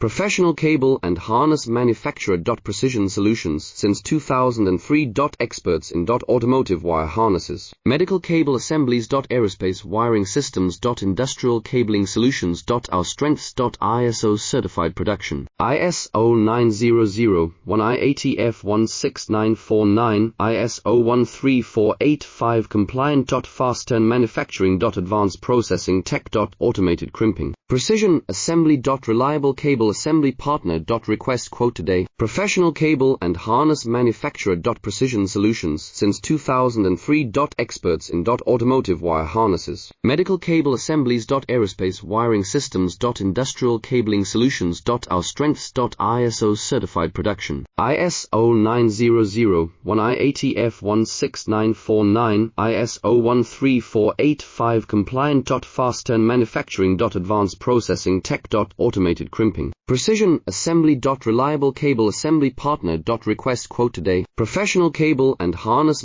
Professional cable and harness manufacturer. Precision Solutions since 2003. Experts in automotive wire harnesses, medical cable assemblies. Aerospace wiring systems. Industrial cabling solutions. Our strengths. ISO certified production. ISO 9001 IATF 16949 ISO 13485 compliant. Fast turn manufacturing. Advanced processing tech. Automated crimping. Precision assembly. Reliable cable assembly partner. Request quote today. Professional cable and harness manufacturer. Precision Solutions since 2003. Experts in automotive wire harnesses, medical cable assemblies. Aerospace wiring systems. Industrial cabling solutions. Our strengths. ISO certified production. ISO 9001 IATF 16949 ISO 13485 compliant. Fast turn manufacturing. Advanced processing tech. Automated crimping. Precision assembly. Reliable cable assembly partner. Request quote today. Professional cable and harness